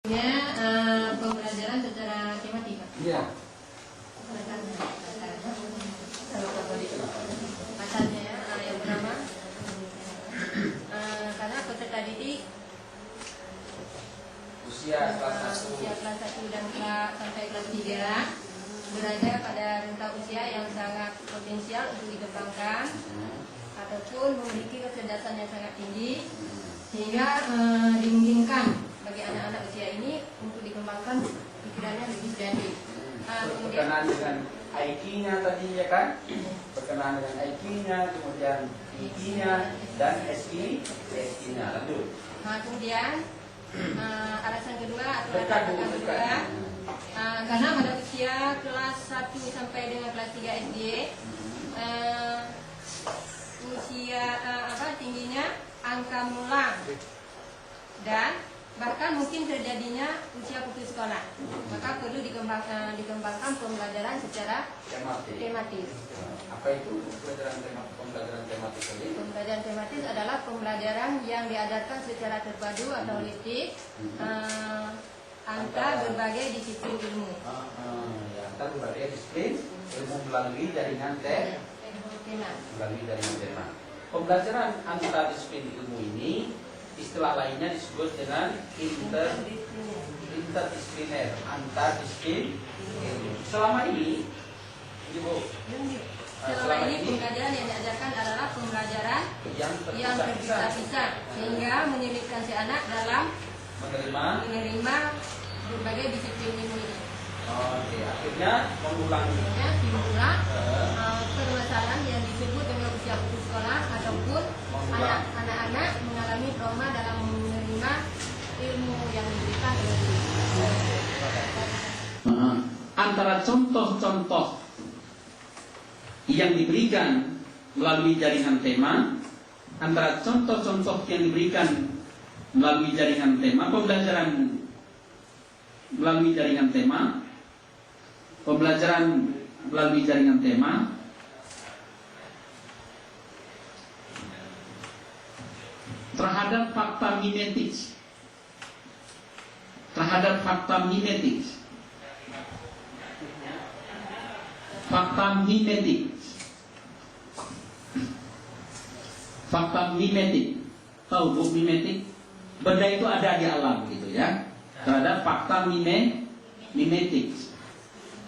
Pembelajaran secara tematika. Iya. Pasalnya yang pertama, karena peserta didik Usia kelas 1 dan sampai kelas 3 berada pada rentang usia yang sangat potensial untuk dikembangkan ataupun memiliki kecerdasan yang sangat tinggi, sehingga dimungkinkan bagi anak-anak usia ini untuk dikembangkan pikirannya lebih kreatif. berkenaan dengan IQ-nya tadi ya kan? Berkenaan dengan IQ-nya, kemudian IQ-nya dan SI-nya. Lanjut. Kemudian alasan kedua atau Dekat, Bu, alasan kedua, dekat. karena pada usia kelas 1 sampai dengan kelas 3 SD, usia tingginya angka mulang dan bahkan mungkin terjadinya usia putus sekolah, maka perlu dikembangkan pembelajaran secara tematis. Apa itu pembelajaran tematis tadi? Pembelajaran tematis adalah pembelajaran yang diajarkan secara terpadu atau holistik antar berbagai disiplin ilmu. Antar berbagai disiplin ilmu melalui jaringan tema. Pembelajaran antar disiplin ilmu ini istilah lainnya disebut dengan interdisipliner, antar disiplin ilmu. Selama ini, Ibu, selama ini pembelajaran yang diajarkan adalah pembelajaran yang terpisah-pisah, sehingga menyulitkan si anak dalam menerima berbagai disiplin ilmu ini. Oke, akhirnya mengulangi. Timbullah permasalahan yang disebut dengan usia putus sekolah ataupun anak-anak mengalami trauma dalam menerima ilmu yang diberikan oleh guru. Antara contoh-contoh yang diberikan melalui jaringan tema, antara contoh-contoh yang diberikan melalui jaringan tema, pembelajaran melalui jaringan tema, pembelajaran melalui jaringan tema terhadap fakta mimetik, fakta mimetik, tahu bu mimetik? Benda itu ada di alam gitu ya. Terhadap fakta mimetik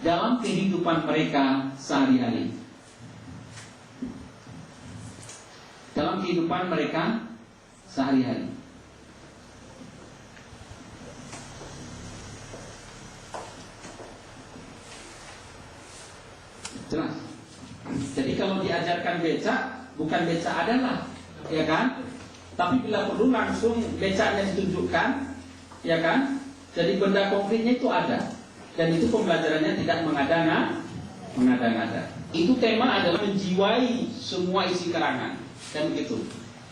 dalam kehidupan mereka sehari-hari. Dalam kehidupan mereka sehari-hari. Jelas. Jadi kalau diajarkan becak, bukan becak adalah, ya kan? Tapi bila perlu langsung becaknya ditunjukkan, ya kan? Jadi benda konkretnya itu ada. Dan itu pembelajarannya tidak mengada-ngada. Itu tema adalah menjiwai semua isi karangan. Dan begitu.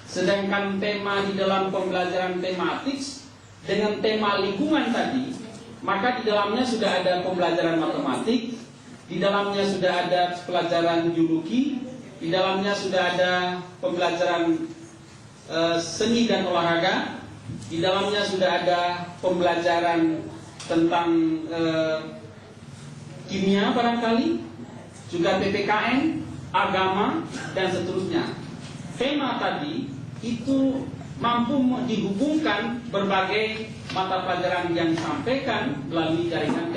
Sedangkan tema di dalam pembelajaran tematis dengan tema lingkungan tadi, maka di dalamnya sudah ada pembelajaran matematik, di dalamnya sudah ada pelajaran biologi, di dalamnya sudah ada pembelajaran seni dan olahraga, di dalamnya sudah ada pembelajaran tentang kimia barangkali, juga PPKN, agama, dan seterusnya. Tema tadi itu mampu dihubungkan berbagai mata pelajaran yang disampaikan melalui jaringan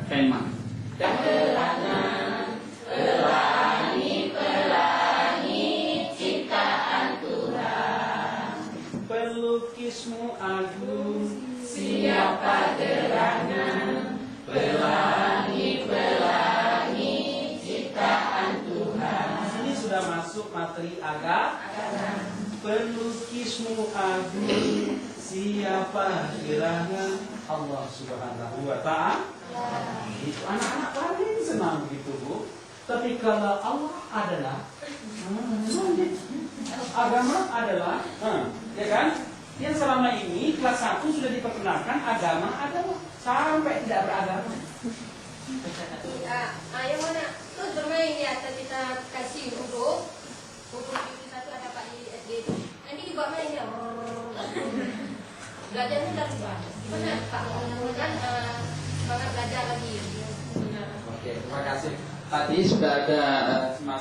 tema. Pelangi ciptaan Tuhan, pelukismu agung, siapa gerangan. Pelangi ciptaan Tuhan. Ini sudah masuk materi agama. Pelukismu agung, siapa gerangan. Allah Subhanahu wa Ta'ala. Itu anak-anak paling senang gitu bu. Tapi kalau Allah adalah agama adalah ya kan? Yang selama ini kelas 1 sudah diperkenalkan agama adalah sampai tidak beragama. Yang mana terus bermain di atas kita kasih huruf itu satu ada Pak di SD itu. Nanti dibuat main ya. Belajarnya dari Benar Pak, mudah-mudahan semangat belajar lagi. Oke, terima kasih. Tadi sudah ada